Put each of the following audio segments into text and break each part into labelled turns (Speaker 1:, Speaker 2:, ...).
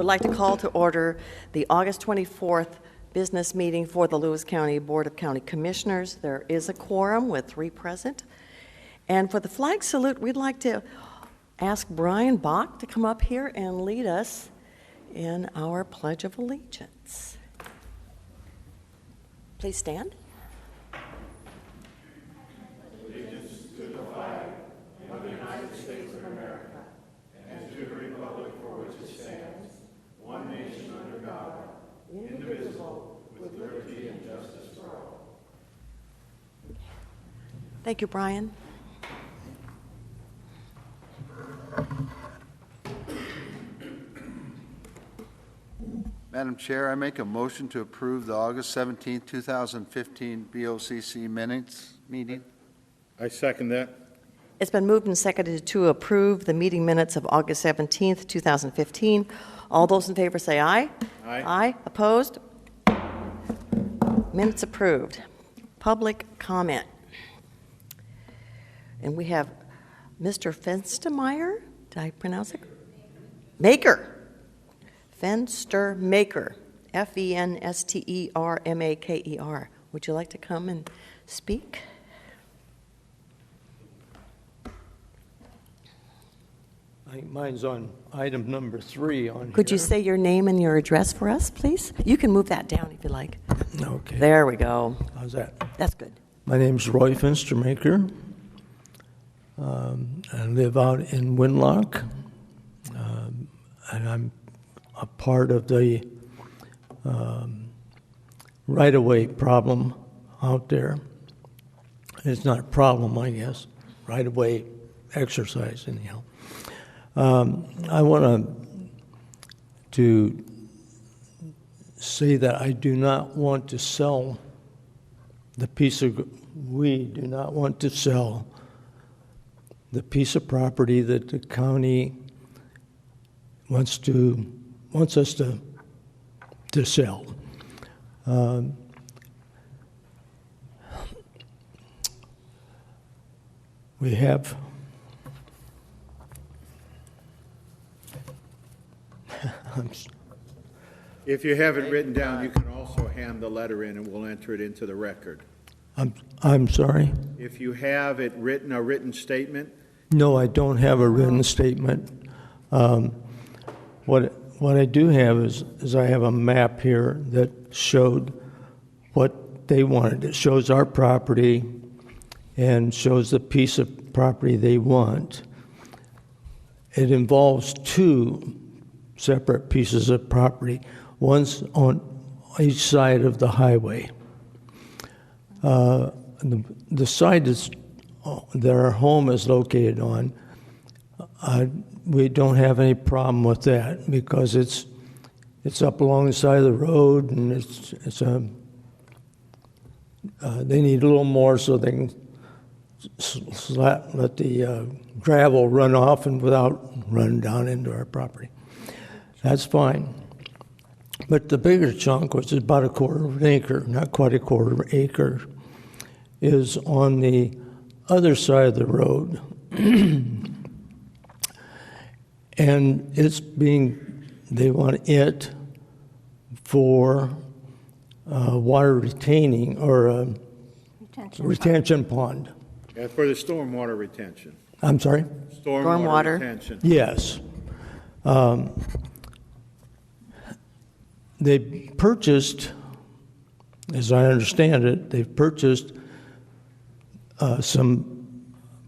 Speaker 1: Would like to call to order the August 24th business meeting for the Lewis County Board of County Commissioners. There is a quorum with 3 present. And for the flag salute, we'd like to ask Brian Bach to come up here and lead us in our Pledge of Allegiance. Please stand.
Speaker 2: Allegiance to the flag of the United States of America and to the republic for which it stands, one nation under God, indivisible, with liberty and justice for all.
Speaker 1: Thank you, Brian.
Speaker 3: Madam Chair, I make a motion to approve the August 17, 2015 BOCC minutes meeting.
Speaker 2: I second that.
Speaker 1: It's been moved and seconded to approve the meeting minutes of August 17th, 2015. All those in favor say aye.
Speaker 2: Aye.
Speaker 1: Aye. Opposed? Minutes approved. Public comment. And we have Mr. Fenstermeyer. Did I pronounce it? Maker. Fenstermaker. Fenstermaker. Would you like to come and speak?
Speaker 4: I think mine's on item number 3 on here.
Speaker 1: Could you say your name and your address for us, please? You can move that down if you like.
Speaker 4: Okay.
Speaker 1: There we go.
Speaker 4: How's that?
Speaker 1: That's good.
Speaker 4: My name's Roy Fenstermaker. I live out in Winlock, and I'm a part of the right-of-way problem out there. It's not a problem, I guess. Right-of-way exercise, anyhow. I want to say that I do not want to sell we do not want to sell the piece of property that the county wants us to sell. We have
Speaker 2: If you have it written down, you can also hand the letter in and we'll enter it into the record.
Speaker 4: I'm sorry?
Speaker 2: If you have it written, a written statement.
Speaker 4: No, I don't have a written statement. What I do have is I have a map here that showed what they wanted. It shows our property and shows the piece of property they want. It involves 2 separate pieces of property. One's on each side of the highway. The side that our home is located on, we don't have any problem with that because it's up along the side of the road, and they need a little more so they can let the gravel run off and without running down into our property. That's fine. But the bigger chunk, which is about 1/4 acre, not quite 1/4 acre, is on the other side of the road. And they want it for water retaining or retention pond.
Speaker 2: For the stormwater retention.
Speaker 4: I'm sorry?
Speaker 1: Stormwater.
Speaker 2: Retention.
Speaker 4: Yes. They purchased, as I understand it, they've purchased some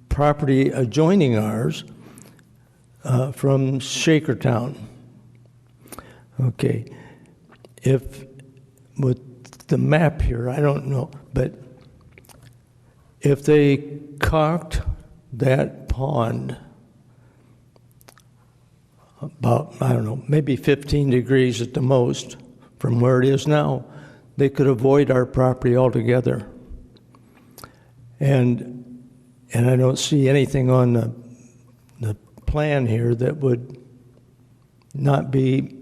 Speaker 4: property adjoining ours from Shakertown. Okay. With the map here, I don't know, but if they caulked that pond about, I don't know, maybe 15 degrees at the most from where it is now, they could avoid our property altogether. And I don't see anything on the plan here that would not be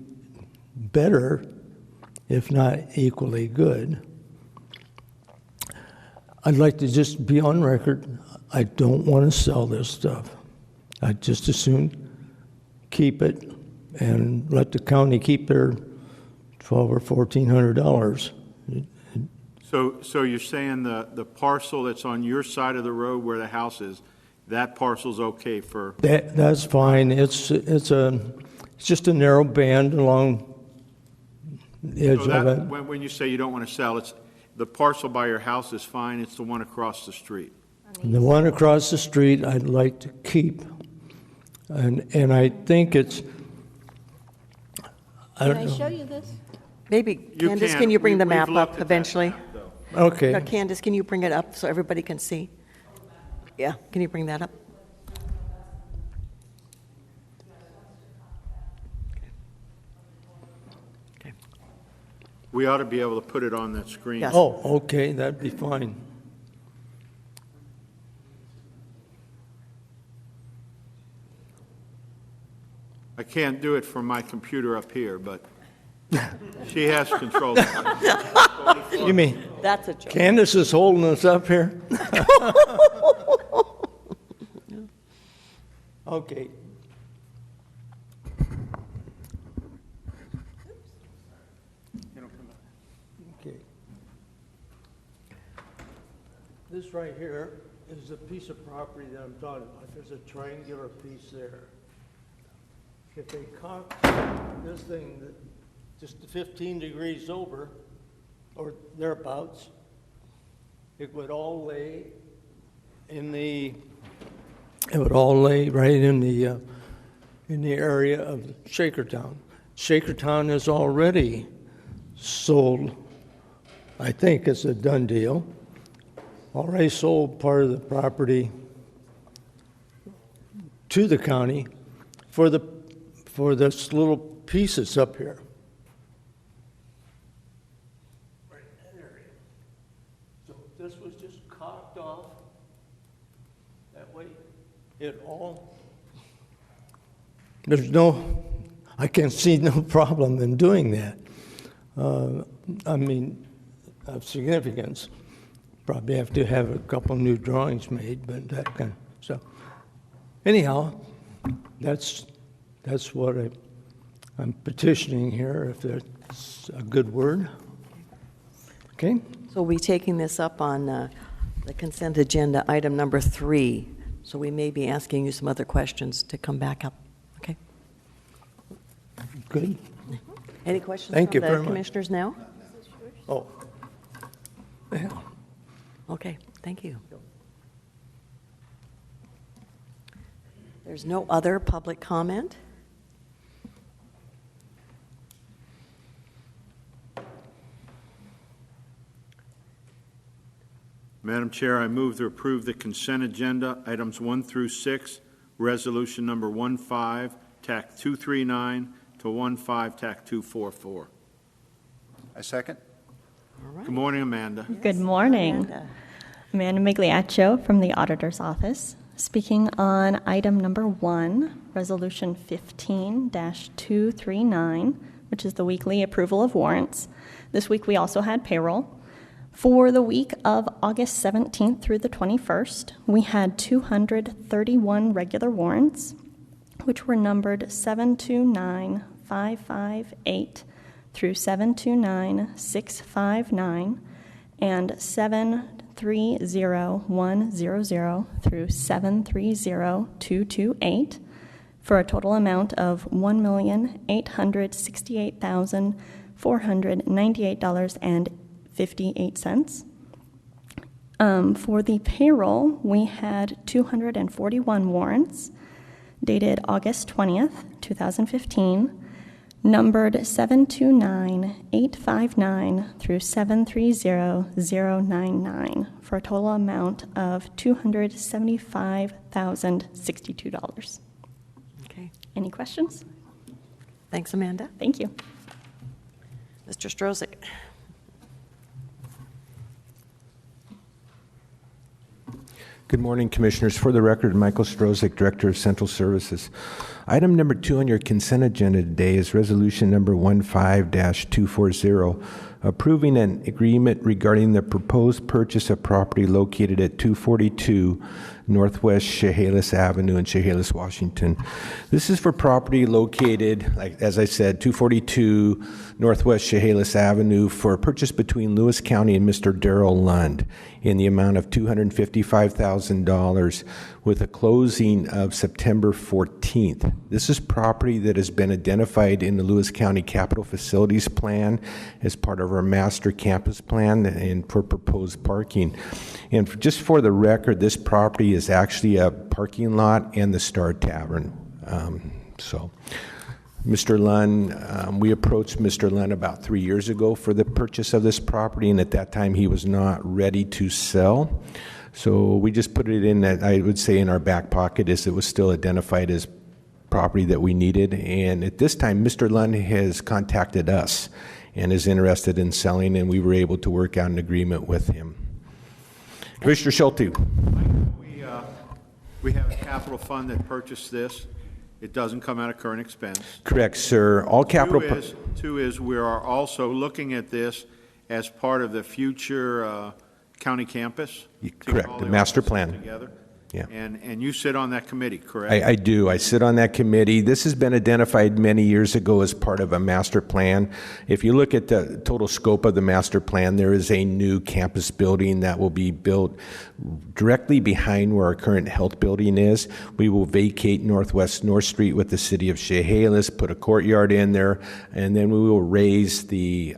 Speaker 4: better, if not equally good. I'd like to just be on record. I don't want to sell this stuff. I'd just as soon keep it and let the county keep their $1,200 or $1,400.
Speaker 2: So you're saying the parcel that's on your side of the road where the house is, that parcel's okay for?
Speaker 4: That's fine. It's just a narrow band along the edge
Speaker 2: So
Speaker 4: of it.
Speaker 2: when you say you don't want to sell, it's the parcel by your house is fine, it's the one across the street.
Speaker 4: And the one across the street I'd like to keep. And I think it's, I
Speaker 5: Can
Speaker 4: don't
Speaker 5: I
Speaker 4: know.
Speaker 5: show you this?
Speaker 1: Maybe, Candace, can you bring the map up eventually?
Speaker 4: Okay.
Speaker 1: Candace, can you bring it up so everybody can see? Yeah, can you bring that up? Okay.
Speaker 2: We ought to be able to put it on that screen.
Speaker 1: Yes.
Speaker 4: Oh, okay, that'd be fine.
Speaker 2: I can't do it from my computer up here, but she has control.
Speaker 4: You mean
Speaker 1: That's a joke.
Speaker 4: Candace is holding us up here? Okay. Okay. This right here is a piece of property that I'm talking about. There's a triangular piece there. If they cock this thing just 15 degrees over, or thereabouts, it would all lay in the, it would all lay right in the area of Shakertown. Shakertown is already sold, I think it's a done deal, already sold part of the property to the county for this little piece that's up here. Right in that area. So this was just cocked off. That way, it all, I can see no problem in doing that. I mean, of significance. Probably have to have a couple new drawings made, but that kind of stuff. Anyhow, that's what I'm petitioning here, if that's a good word. Okay?
Speaker 1: So we'll be taking this up on the consent agenda, item number 3. So we may be asking you some other questions to come back up. Okay?
Speaker 4: Good.
Speaker 1: Any questions
Speaker 4: Thank you
Speaker 1: from
Speaker 4: very
Speaker 1: the
Speaker 4: much.
Speaker 1: commissioners now?
Speaker 4: Oh. Yeah.
Speaker 1: Okay, thank you. There's no other public comment?
Speaker 2: Madam Chair, I move to approve the consent agenda, items 1 through 6, resolution number 15, TAC 239 to 15, TAC 244.
Speaker 3: I second.
Speaker 1: All right.
Speaker 2: Good morning, Amanda.
Speaker 6: Good morning.
Speaker 1: Amanda.
Speaker 6: Amanda Migliaccio from the Auditor's Office, speaking on item number 1, Resolution 15-239, which is the weekly approval of warrants. This week we also had payroll. For the week of August 17th through the 21st, we had 231 regular warrants, which were numbered 729558 through 729659 and 730100 through 730228 for a total amount of $1,868,498.58. For the payroll, we had 241 warrants dated August 20th, 2015, numbered 729859 through 730099 for a total amount of $275,062.
Speaker 1: Okay,
Speaker 6: Any questions?
Speaker 1: thanks, Amanda.
Speaker 6: Thank you.
Speaker 1: Mr. Strozik.
Speaker 7: Good morning, Commissioners. For the record, Michael Strozik, Director of Central Services. Item number 2 on your consent agenda today is Resolution number 15-240, approving an agreement regarding the proposed purchase of property located at 242 Northwest Chehalis Avenue in Chehalis, Washington. This is for property located, like as I said, 242 Northwest Chehalis Avenue for purchase between Lewis County and Mr. Darrell Lund in the amount of $255,000 with a closing of September 14th. This is property that has been identified in the Lewis County Capital Facilities Plan as part of our master campus plan and for proposed parking. And just for the record, this property is actually a parking lot and the Star Tavern. Mr. Lund, we approached Mr. Lund about 3 years ago for the purchase of this property, and at that time he was not ready to sell. So we just put it in, I would say, in our back pocket as it was still identified as property that we needed. And at this time, Mr. Lund has contacted us and is interested in selling, and we were able to work out an agreement with him. Commissioner Schulte.
Speaker 2: We have a capital fund that purchased this. It doesn't come out of current expense.
Speaker 7: Correct, sir. All capital.
Speaker 2: Two is we are also looking at this as part of the future county campus.
Speaker 7: Correct, the master plan.
Speaker 2: Together.
Speaker 7: Yeah.
Speaker 2: And you sit on that committee, correct?
Speaker 7: I do. I sit on that committee. This has been identified many years ago as part of a master plan. If you look at the total scope of the master plan, there is a new campus building that will be built directly behind where our current health building is. We will vacate Northwest North Street with the city of Chehalis, put a courtyard in there, and then we will raise the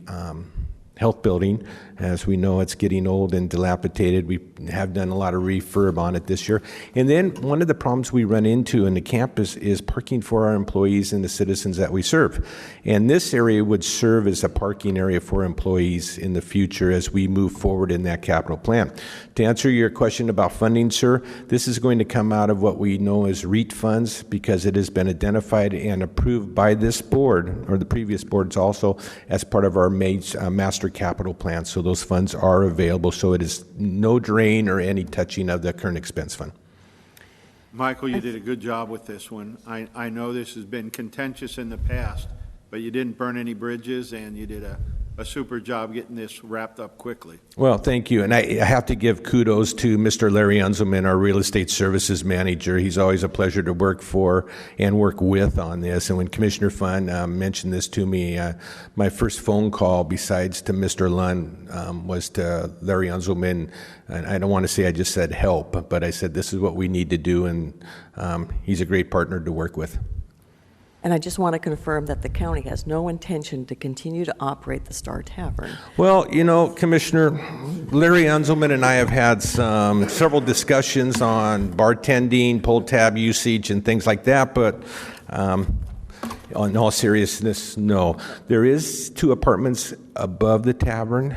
Speaker 7: health building. As we know, it's getting old and dilapidated. We have done a lot of refurb on it this year. And then one of the problems we run into in the campus is parking for our employees and the citizens that we serve. And this area would serve as a parking area for employees in the future as we move forward in that capital plan. To answer your question about funding, sir, this is going to come out of what we know as REIT funds because it has been identified and approved by this board, or the previous boards also, as part of our master capital plan. So those funds are available, so it is no drain or any touching of the current expense fund.
Speaker 2: Michael, you did a good job with this one. I know this has been contentious in the past, but you didn't burn any bridges, and you did a super job getting this wrapped up quickly.
Speaker 7: Well, thank you. And I have to give kudos to Mr. Larry Unzelman, our real estate services manager. He's always a pleasure to work for and work with on this. And when Commissioner Fund mentioned this to me, my first phone call besides to Mr. Lund was to Larry Unzelman. And I don't want to say I just said help, but I said this is what we need to do. And he's a great partner to work with.
Speaker 1: And I just want to confirm that the county has no intention to continue to operate the Star Tavern.
Speaker 7: Well, you know, Commissioner, Larry Unzelman and I have had several discussions on bartending, pull tab usage, and things like that, but in all seriousness, no. There is 2 apartments above the tavern.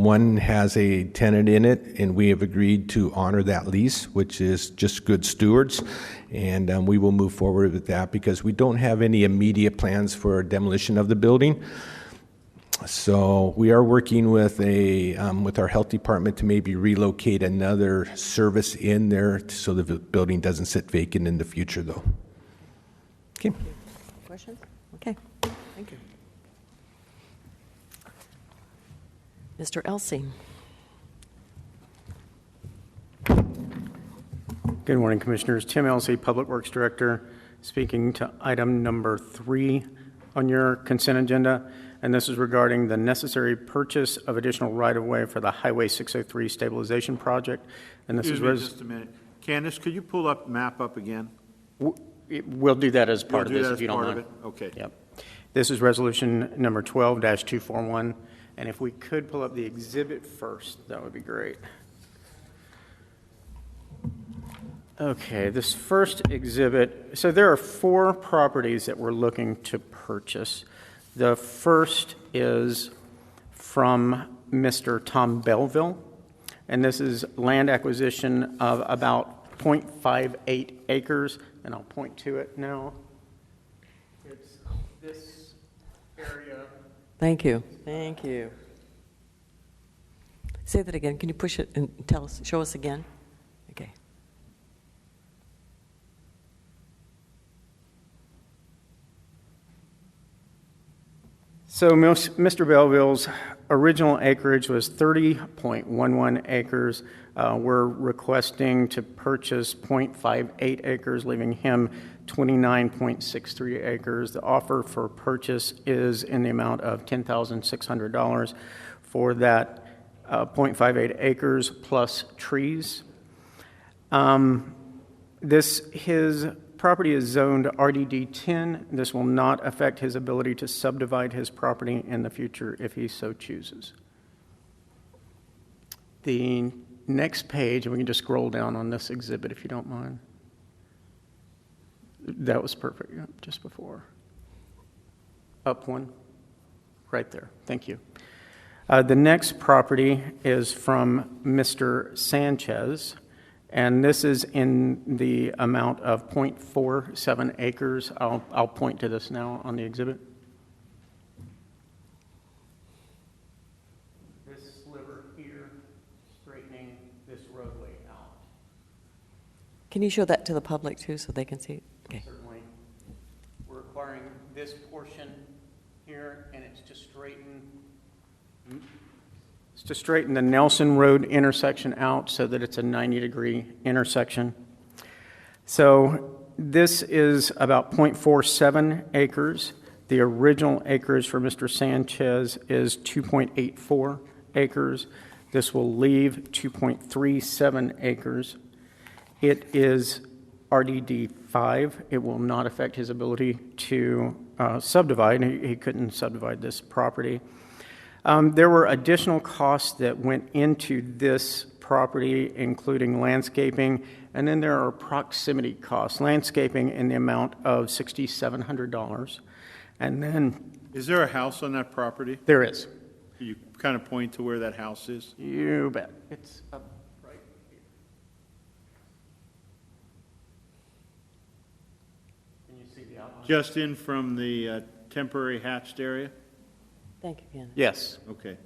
Speaker 7: One has a tenant in it, and we have agreed to honor that lease, which is just good stewards. And we will move forward with that because we don't have any immediate plans for demolition of the building. So we are working with with our health department to maybe relocate another service in there so the building doesn't sit vacant in the future, though. Okay.
Speaker 1: Questions? Okay, thank you. Mr. Elsey.
Speaker 5: Good morning, Commissioners. Tim Elsey, Public Works Director, speaking to item number 3 on your consent agenda, and this is regarding the necessary purchase of additional right-of-way for the Highway 603 Stabilization Project. And this
Speaker 2: Excuse me just a minute. Candace, could you pull up map up again?
Speaker 5: We'll do that as part of this, if you don't mind.
Speaker 2: Part of it? Okay.
Speaker 5: Yep. This is resolution number 12-241, and if we could pull up the exhibit first, that would be great. Okay, this first exhibit, so there are 4 properties that we're looking to purchase. The first is from Mr. Tom Belleville, and this is land acquisition of about 0.58 acres, and I'll point to it now. It's this area.
Speaker 1: Thank you. Thank you. Say that again. Can you push it and show us again? Okay.
Speaker 5: So Mr. Belleville's original acreage was 30.11 acres. We're requesting to purchase 0.58 acres, leaving him 29.63 acres. The offer for purchase is in the amount of $10,600 for that 0.58 acres plus trees. His property is zoned RDD 10. This will not affect his ability to subdivide his property in the future if he so chooses. The next page, and we can just scroll down on this exhibit if you don't mind. That was perfect, yeah, just before. Up one, right there, thank you. The next property is from Mr. Sanchez, and this is in the amount of 0.47 acres. I'll point to this now on the exhibit. This sliver here, straightening this roadway out.
Speaker 1: Can you show that to the public too so they can see it? Okay.
Speaker 5: Certainly. We're acquiring this portion here, and it's to straighten the Nelson Road intersection out so that it's a 90-degree intersection. So this is about 0.47 acres. The original acres for Mr. Sanchez is 2.84 acres. This will leave 2.37 acres. It is RDD 5. It will not affect his ability to subdivide. He couldn't subdivide this property. There were additional costs that went into this property, including landscaping, and then there are proximity costs. Landscaping in the amount of $6,700. And then...
Speaker 2: Is there a house on that property?
Speaker 5: There is.
Speaker 2: Can you kind of point to where that house is?
Speaker 5: You bet. It's up right here. Can you see the outline?
Speaker 2: Just in from the temporary hatched area?
Speaker 1: Thank you, Ken.
Speaker 5: Yes.
Speaker 2: Okay.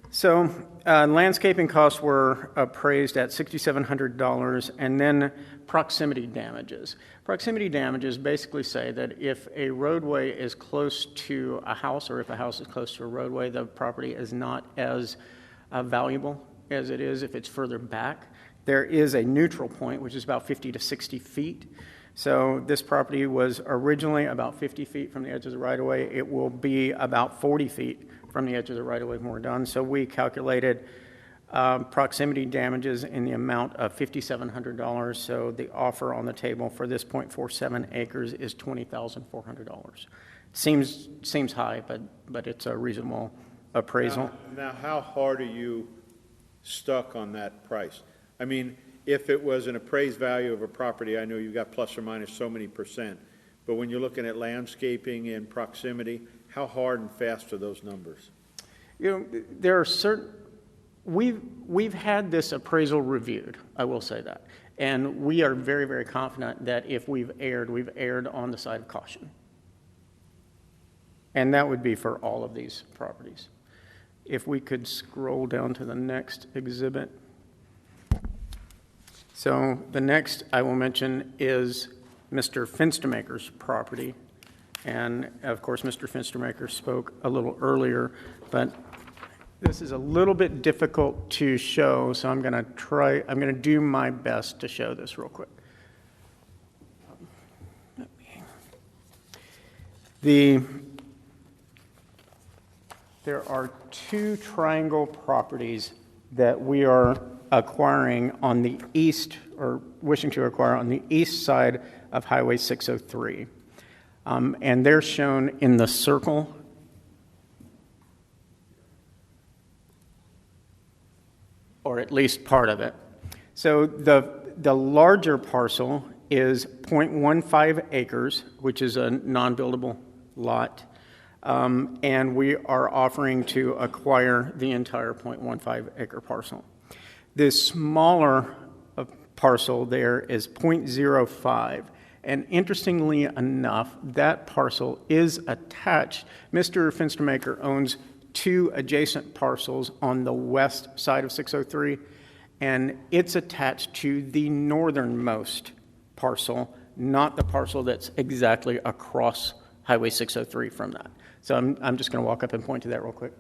Speaker 5: So landscaping costs were appraised at $6,700, and then proximity damages. Proximity damages basically say that if a roadway is close to a house, or if a house is close to a roadway, the property is not as valuable as it is if it's further back. There is a neutral point, which is about 50 to 60 feet. So this property was originally about 50 feet from the edge of the right-of-way. It will be about 40 feet from the edge of the right-of-way when we're done. So we calculated proximity damages in the amount of $5,700. So the offer on the table for this 0.47 acres is $20,400. Seems high, but it's a reasonable appraisal.
Speaker 2: Now, how hard are you stuck on that price? I mean, if it was an appraised value of a property, I know you've got plus or minus so many percent, but when you're looking at landscaping and proximity, how hard and fast are those numbers?
Speaker 5: You know, there are certain, we've had this appraisal reviewed, I will say that, and we are very, very confident that if we've erred on the side of caution. And that would be for all of these properties. If we could scroll down to the next exhibit. So the next I will mention is Mr. Finstermaker's property. And of course, Mr. Finstermaker spoke a little earlier, but this is a little bit difficult to show, so I'm going to do my best to show this real quick. There are two triangle properties that we are acquiring on the east, or wishing to acquire on the east side of Highway 603. And they're shown in the circle. Or at least part of it. So the larger parcel is 0.15 acres, which is a non-buildable lot. And we are offering to acquire the entire 0.15 acre parcel. This smaller parcel there is 0.05. And interestingly enough, that parcel is attached. Mr. Finstermaker owns two adjacent parcels on the west side of 603, and it's attached to the northernmost parcel, not the parcel that's exactly across Highway 603 from that. So I'm just going to walk up and point to that real quick.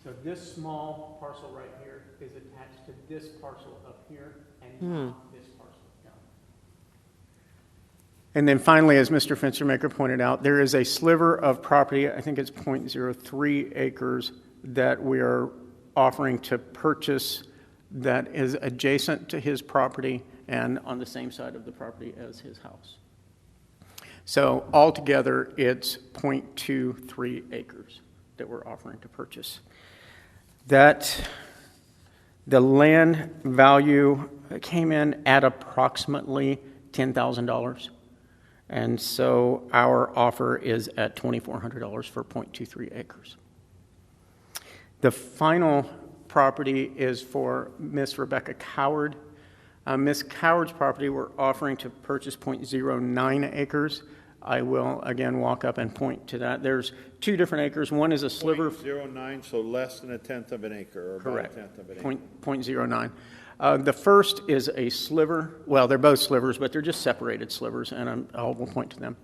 Speaker 5: So this small parcel right here is attached to this parcel up here and not this parcel down. And then finally, as Mr. Fenstermaker pointed out, there is a sliver of property, I think it's 0.03 acres, that we are offering to purchase that is adjacent to his property and on the same side of the property as his house. So altogether, it's 0.23 acres that we're offering to purchase. That the land value came in at approximately $10,000. And so our offer is at $2,400 for 0.23 acres. The final property is for Miss Rebecca Coward. Miss Coward's property, we're offering to purchase 0.09 acres. I will again walk up and point to that. There's two different acres. One is a sliver.
Speaker 2: 0.09, so less than a tenth of an acre, or
Speaker 5: Correct.
Speaker 2: about a tenth of an acre.
Speaker 5: 0.09. The first is a sliver. Well, they're both slivers, but they're just separated slivers, and I will point to them.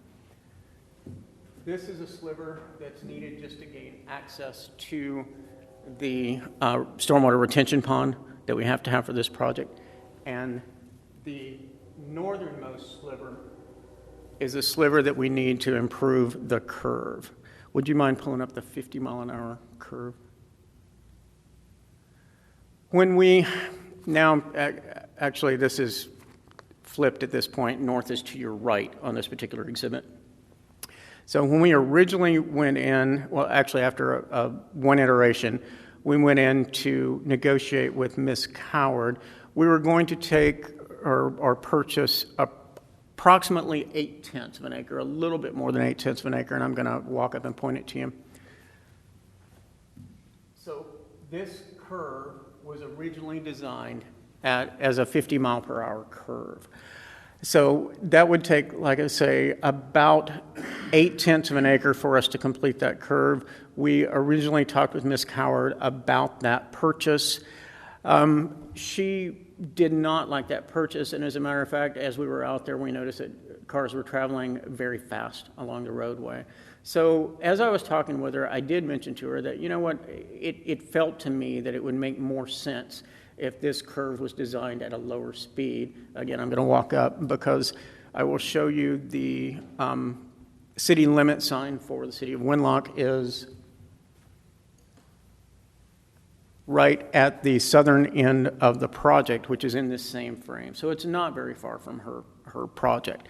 Speaker 5: This is a sliver that's needed just to gain access to the stormwater retention pond that we have to have for this project. And the northernmost sliver is a sliver that we need to improve the curve. Would you mind pulling up the 50-mile-an-hour curve? When we now, actually this is flipped at this point, north is to your right on this particular exhibit. So when we originally went in, well actually after one iteration, we went in to negotiate with Ms. Coward. We were going to take or purchase approximately 0.8 of an acre, a little bit more than 0.8 of an acre, and I'm going to walk up and point it to you. So this curve was originally designed as a 50-mile-per-hour curve. So that would take, like I say, about 0.8 of an acre for us to complete that curve. We originally talked with Ms. Coward about that purchase. She did not like that purchase, and as a matter of fact, as we were out there, we noticed that cars were traveling very fast along the roadway. So as I was talking with her, I did mention to her that, you know what, it felt to me that it would make more sense if this curve was designed at a lower speed. Again, I'm going to walk up because I will show you the city limit sign for the city of Winlock is right at the southern end of the project, which is in this same frame. So it's not very far from her project.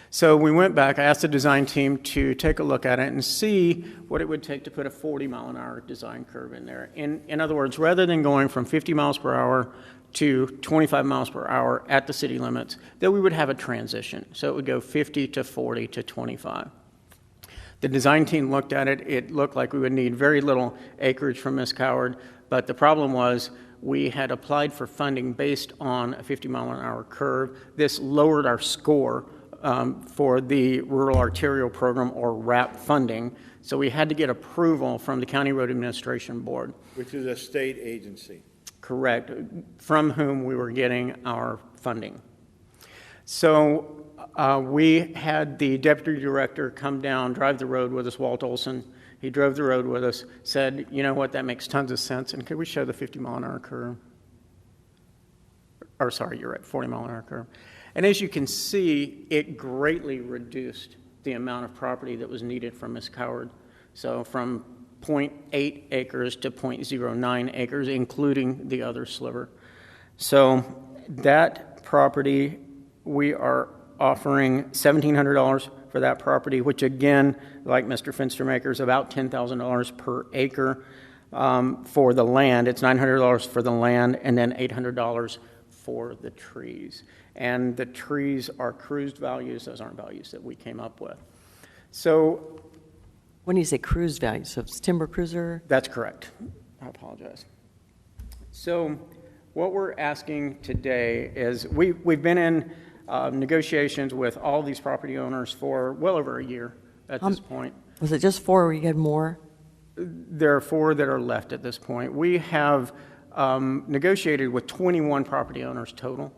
Speaker 5: So we went back, I asked the design team to take a look at it and see what it would take to put a 40-mile-an-hour design curve in there. In other words, rather than going from 50 miles per hour to 25 miles per hour at the city limits, that we would have a transition. So it would go 50 to 40 to 25. The design team looked at it. It looked like we would need very little acreage from Ms. Coward, but the problem was we had applied for funding based on a 50-mile-an-hour curve. This lowered our score for the Rural Arterial Program, or RAP funding, so we had to get approval from the County Road Administration Board.
Speaker 2: Which is a state agency.
Speaker 5: Correct, from whom we were getting our funding. So we had the deputy director come down, drive the road with us, Walt Olson. He drove the road with us, said, you know what, that makes tons of sense, and could we show the 50-mile-an-hour curve? Or sorry, you're right, 40-mile-an-hour curve. And as you can see, it greatly reduced the amount of property that was needed from Ms. Coward. So from 0.8 acres to 0.09 acres, including the other sliver. So that property, we are offering $1,700 for that property, which again, like Mr. Fenstermaker, is about $10,000 per acre for the land. It's $900 for the land, and then $800 for the trees. And the trees are cruised values. Those aren't values that we came up with. So
Speaker 1: When you say cruise value, so it's timber cruiser?
Speaker 5: that's correct. I apologize. So what we're asking today is we've been in negotiations with all these property owners for well over a year at this point.
Speaker 1: Was it just 4 or you had more?
Speaker 5: There are 4 that are left at this point. We have negotiated with 21 property owners total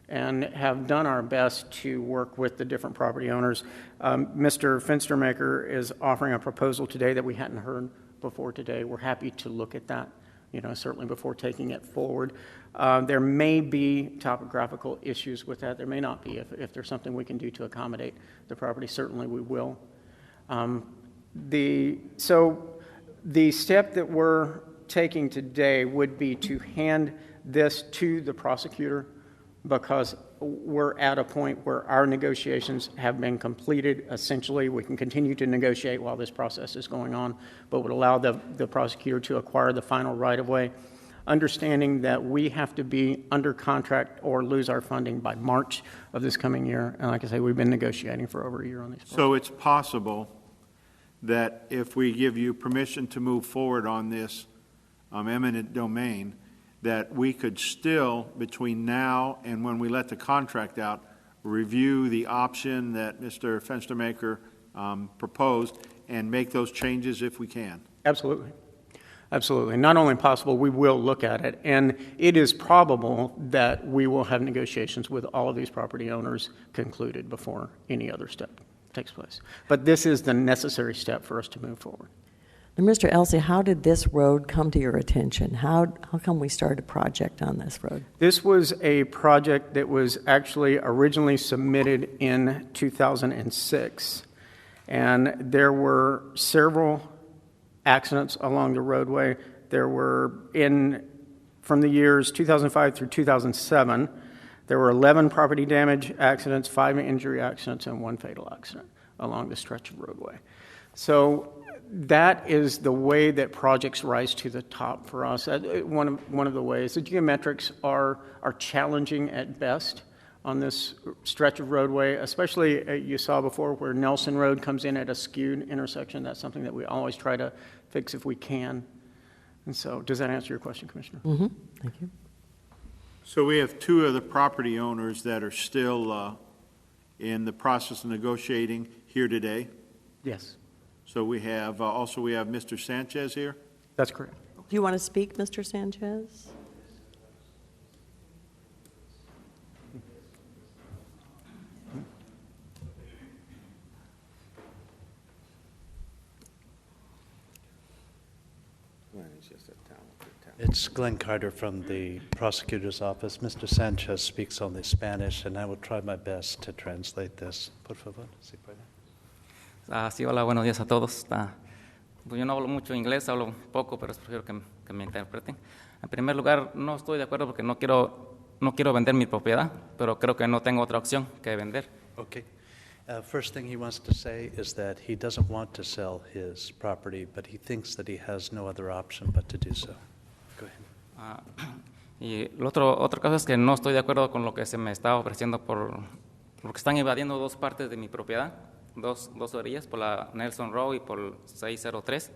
Speaker 5: and have done our best to work with the different property owners. Mr. Fenstermaker is offering a proposal today that we hadn't heard before today, we're happy to look at that, certainly before taking it forward. There may be topographical issues with that. There may not be. If there's something we can do to accommodate the property, certainly we will. So the step that we're taking today would be to hand this to the prosecutor, because we're at a point where our negotiations have been completed. Essentially, we can continue to negotiate while this process is going on, but would allow the prosecutor to acquire the final right-of-way, understanding that we have to be under contract or lose our funding by March of this coming year. And like I say, we've been negotiating for over a year on these projects.
Speaker 2: So it's possible that if we give you permission to move forward on this eminent domain, that we could still, between now and when we let the contract out, review the option that Mr. Fenstermaker proposed and make those changes if we can.
Speaker 5: Absolutely. Absolutely. Not only possible, we will look at it. And it is probable that we will have negotiations with all of these property owners concluded before any other step takes place. But this is the necessary step for us to move forward.
Speaker 1: Now, Mr. Elsey, how did this road come to your attention? How come we started a project on this road?
Speaker 5: This was a project that was actually originally submitted in 2006. And there were several accidents along the roadway. There were, from the years 2005 through 2007, there were 11 property damage accidents, 5 injury accidents, and 1 fatal accident along the stretch of roadway. So that is the way that projects rise to the top for us. One of the ways. The geometrics are challenging at best on this stretch of roadway, especially you saw before where Nelson Road comes in at a skewed intersection. That's something that we always try to fix if we can. And so, does that answer your question, Commissioner?
Speaker 1: Mm-hmm. Thank you.
Speaker 2: So we have 2 of the property owners that are still in the process of negotiating here today.
Speaker 5: Yes,
Speaker 2: So we have, also we have Mr. Sanchez here.
Speaker 5: that's correct.
Speaker 1: Do you want to speak, Mr. Sanchez?
Speaker 8: It's Glenn Carter from the prosecutor's office. Mr. Sanchez speaks only Spanish, and I will try my best to translate this. Por favor, si puede.
Speaker 9: Sí, hola, buenos días a todos. Pues yo no hablo mucho inglés, hablo poco, pero prefiero que me interpreten. En primer lugar, no estoy de acuerdo porque no quiero vender mi propiedad, pero creo que no tengo otra opción que vender.
Speaker 8: Okay. First thing he wants to say is that he doesn't want to sell his property, but he thinks that he has no other option but to do so. Go ahead.
Speaker 9: Y otra cosa es que no estoy de acuerdo con lo que se me está ofreciendo porque están invadiendo 2 partes de mi propiedad, dos orillas, por la Nelson Road y por 603,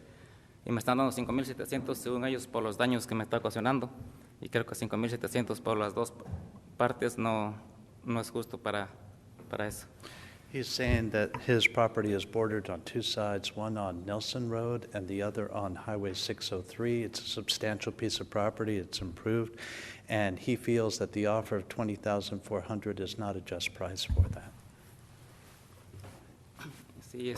Speaker 9: y me están dando 5,700 según ellos por los daños que me está ocasionando, y creo que 5,700 por las 2 partes no es justo para eso.
Speaker 8: He's saying that his property is bordered on 2 sides, one on Nelson Road and the other on Highway 603. It's a substantial piece of property. It's improved. And he feels that the offer of $20,400 is not a just price for that.
Speaker 9: Sí,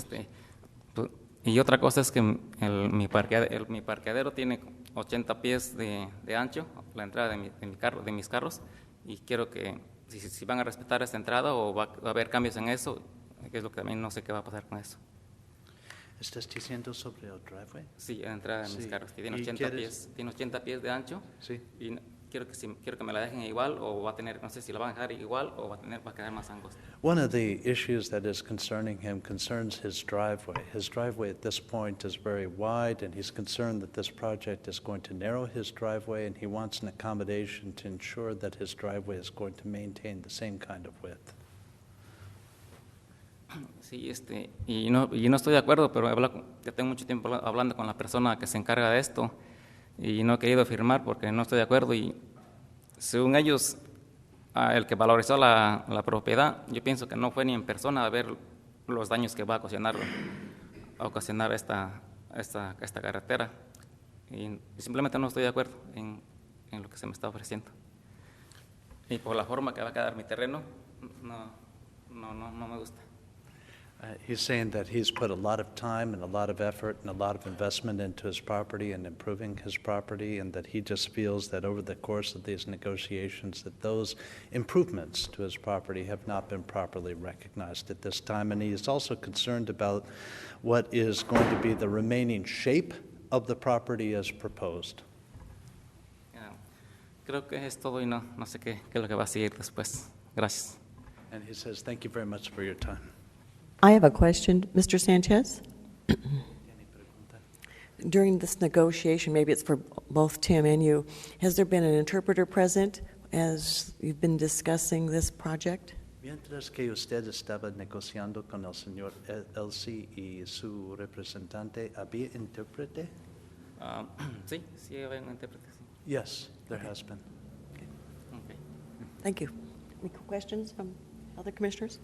Speaker 9: y otra cosa es que mi parqueadero tiene 80 pies de ancho, la entrada de mis carros, y quiero que si van a respetar esta entrada o va a haber cambios en eso, que es lo que también no sé qué va a pasar con eso.
Speaker 8: ¿Estás diciendo sobre el driveway?
Speaker 9: Sí, la entrada de mis carros, que tiene
Speaker 8: ¿Y
Speaker 9: 80 pies de ancho,
Speaker 8: Sí.
Speaker 9: y quiero que me la dejen igual, o va a tener, no sé si la van a dejar igual o va a quedar más angosta.
Speaker 8: One of the issues that is concerning him concerns his driveway. His driveway at this point is very wide, and he's concerned that this project is going to narrow his driveway, and he wants an accommodation to ensure that his driveway is going to maintain the same kind of width.
Speaker 9: Sí, y no estoy de acuerdo, pero ya tengo mucho tiempo hablando con la persona que se encarga de esto y no he querido firmar porque no estoy de acuerdo, y según ellos, el que valorizó la propiedad, yo pienso que no fue ni en persona a ver los daños que va a ocasionar esta carretera, y simplemente no estoy de acuerdo en lo que se me está ofreciendo. Y por la forma que va a quedar mi terreno, no me gusta.
Speaker 8: He's saying that he's put a lot of time and a lot of effort and a lot of investment into his property and improving his property, and that he just feels that over the course of these negotiations that those improvements to his property have not been properly recognized at this time. And he is also concerned about what is going to be the remaining shape of the property as proposed.
Speaker 9: Creo que es todo y no sé qué es lo que va a seguir después. Gracias.
Speaker 8: And he says, thank you very much for your time.
Speaker 1: I have a question, Mr. Sanchez. During this negotiation, maybe it's for both Tim and you, has there been an interpreter present as you've been discussing this project?
Speaker 8: Mientras que usted estaba negociando con el señor Elsie y su representante, ¿había intérprete?
Speaker 9: Sí, sí, hay un intérprete. Sí.
Speaker 8: Yes, there has been.
Speaker 9: Okay.
Speaker 1: Thank you. Any questions from other commissioners?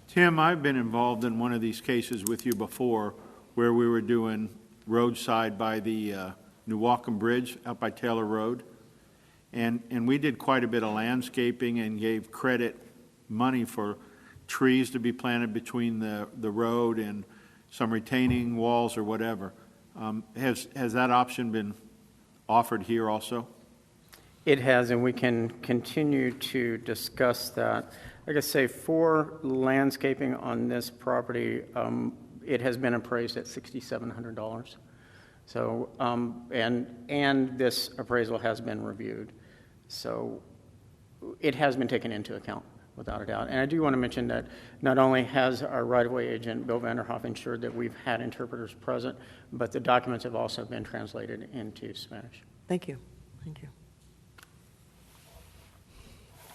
Speaker 2: Tim, I've been involved in one of these cases with you before where we were doing roadside by the New Walkham Bridge out by Taylor Road. And we did quite a bit of landscaping and gave credit money for trees to be planted between the road and some retaining walls or whatever. Has that option been offered here also?
Speaker 5: It has, and we can continue to discuss that. Like I say, for landscaping on this property, it has been appraised at $6,700. So, and this appraisal has been reviewed. So it has been taken into account, without a doubt. And I do want to mention that not only has our right-of-way agent, Bill Vanderhoff, ensured that we've had interpreters present, but the documents have also been translated into Spanish.
Speaker 1: Thank you. Thank you.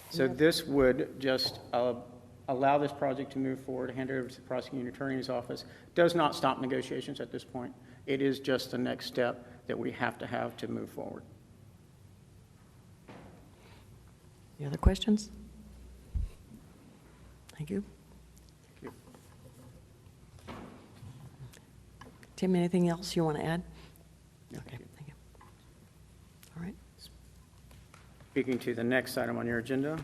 Speaker 5: So this would just allow this project to move forward, hand it over to the prosecuting attorney's office. Does not stop negotiations at this point. It is just the next step that we have to move forward.
Speaker 1: Any other questions? Thank you.
Speaker 5: Thank you.
Speaker 1: Tim, anything else you want to add? Okay, thank you. All right.
Speaker 5: Speaking to the next item on your agenda.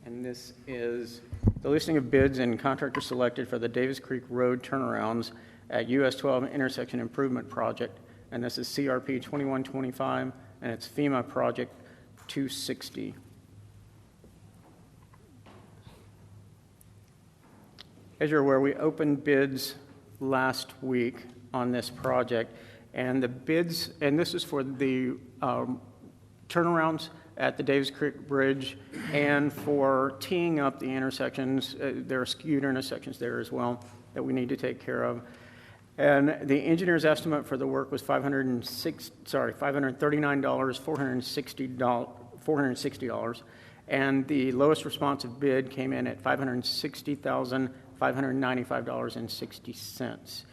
Speaker 5: And this is the listing of bids and contractors selected for the Davis Creek Road turnarounds at US 12 Intersection Improvement Project. And this is CRP 2125, and it's FEMA Project 260. As you're aware, we opened bids last week on this project, and the bids, and this is for the turnarounds at the Davis Creek Bridge and for teeing up the intersections. There are skewed intersections there as well that we need to take care of. And the engineer's estimate for the work was $460, and the lowest responsive bid came in at $560,595.60.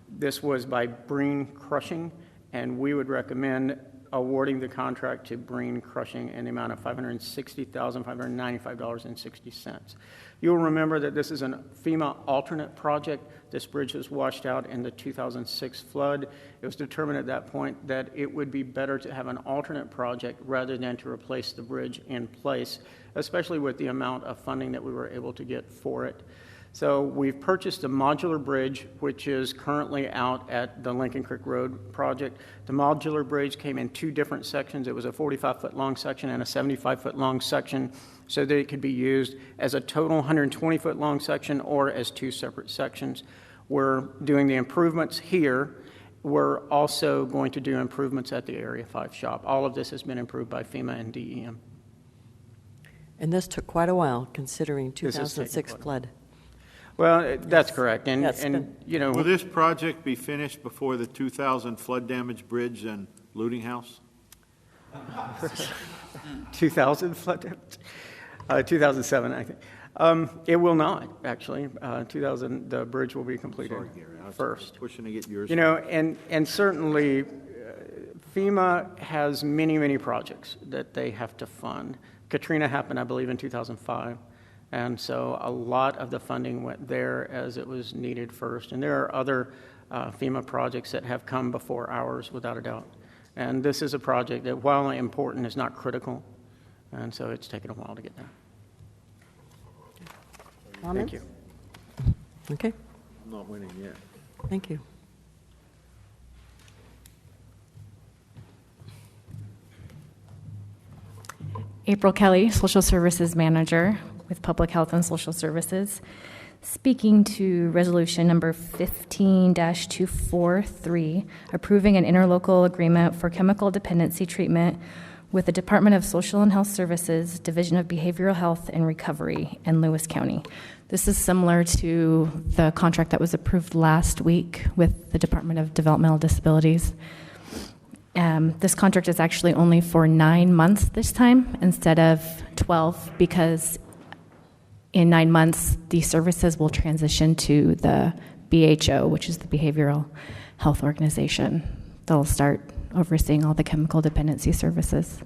Speaker 5: This was by Breen Crushing, and we would recommend awarding the contract to Breen Crushing in the amount of $560,595.60. You'll remember that this is a FEMA alternate project. This bridge was washed out in the 2006 flood. It was determined at that point that it would be better to have an alternate project rather than to replace the bridge in place, especially with the amount of funding that we were able to get for it. So we've purchased a modular bridge, which is currently out at the Lincoln Creek Road project. The modular bridge came in two different sections. It was a 45-foot long section and a 75-foot long section, so that it could be used as a total 120-foot long section or as two separate sections. We're doing the improvements here. We're also going to do improvements at the Area 5 shop. All of this has been improved by FEMA and DEM.
Speaker 1: And this took quite a while, considering 2006 flood.
Speaker 5: Well, that's correct. And,
Speaker 1: Yes,
Speaker 5: and you know,
Speaker 2: Will this project be finished before the 2000 flood damage bridge and looting house?
Speaker 5: 2000 flood damage? 2007, I think. It will not, actually. 2000, the bridge will be completed
Speaker 2: Sorry, Gary, I was
Speaker 5: first.
Speaker 2: pushing to get yours.
Speaker 5: You know, and certainly FEMA has many, many projects that they have to fund. Katrina happened, I believe, in 2005. And so a lot of the funding went there as it was needed first. And there are other FEMA projects that have come before ours, without a doubt. And this is a project that, while important, is not critical, and so it's taken a while to get done.
Speaker 1: Comments?
Speaker 5: Thank you.
Speaker 1: Okay,
Speaker 3: I'm not winning yet.
Speaker 1: thank you.
Speaker 10: April Kelly, Social Services Manager with Public Health and Social Services, speaking to resolution number 15-243, approving an interlocal agreement for chemical dependency treatment with the Department of Social and Health Services, Division of Behavioral Health and Recovery in Lewis County. This is similar to the contract that was approved last week with the Department of Developmental Disabilities. This contract is actually only for 9 months this time instead of 12, because in 9 months, the services will transition to the BHO, which is the Behavioral Health Organization. They'll start overseeing all the chemical dependency services.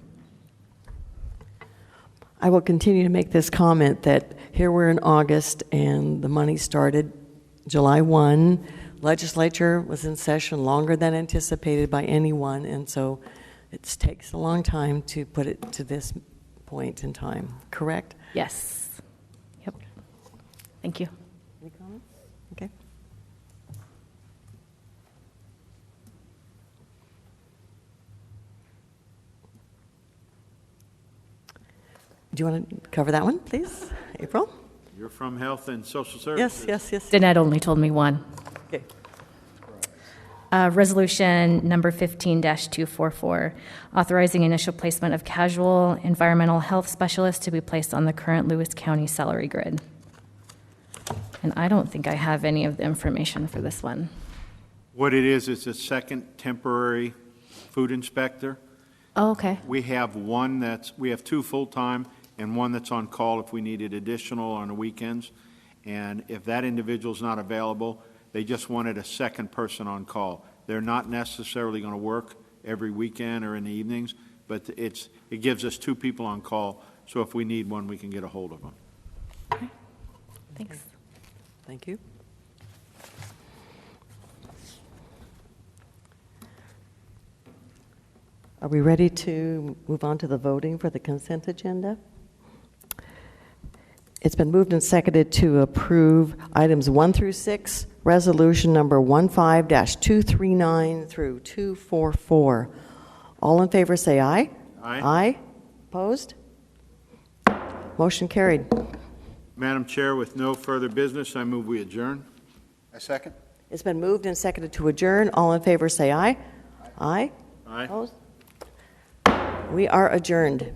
Speaker 1: I will continue to make this comment that here we're in August and the money started July 1. Legislature was in session longer than anticipated by anyone, and so it takes a long time to put it to this point in time, correct?
Speaker 10: Yes. Yep. Thank you.
Speaker 1: Any comments? Okay. Do you want to cover that one, please? April?
Speaker 2: You're from Health and Social Services.
Speaker 1: Yes.
Speaker 10: Danette only told me one.
Speaker 1: Okay.
Speaker 10: Resolution number 15-244, authorizing initial placement of casual environmental health specialists to be placed on the current Lewis County salary grid. And I don't think I have any of the information for this one.
Speaker 2: What it is a second temporary food inspector.
Speaker 10: Oh, okay.
Speaker 2: We have we have 2 full-time and 1 that's on call if we needed additional on the weekends. And if that individual's not available, they just wanted a second person on call. They're not necessarily going to work every weekend or in the evenings, but it gives us 2 people on call, so if we need one, we can get a hold of them.
Speaker 10: Okay. Thanks.
Speaker 1: Thank you. Are we ready to move on to the voting for the consent agenda? It's been moved and seconded to approve items 1 through 6, resolution number 15-239 through 244. All in favor say aye.
Speaker 2: Aye.
Speaker 1: Aye. Opposed? Motion carried.
Speaker 2: Madam Chair, with no further business, I move we adjourn.
Speaker 3: A second?
Speaker 1: It's been moved and seconded to adjourn. All in favor say aye. Aye.
Speaker 2: Aye.
Speaker 1: Opposed? We are adjourned.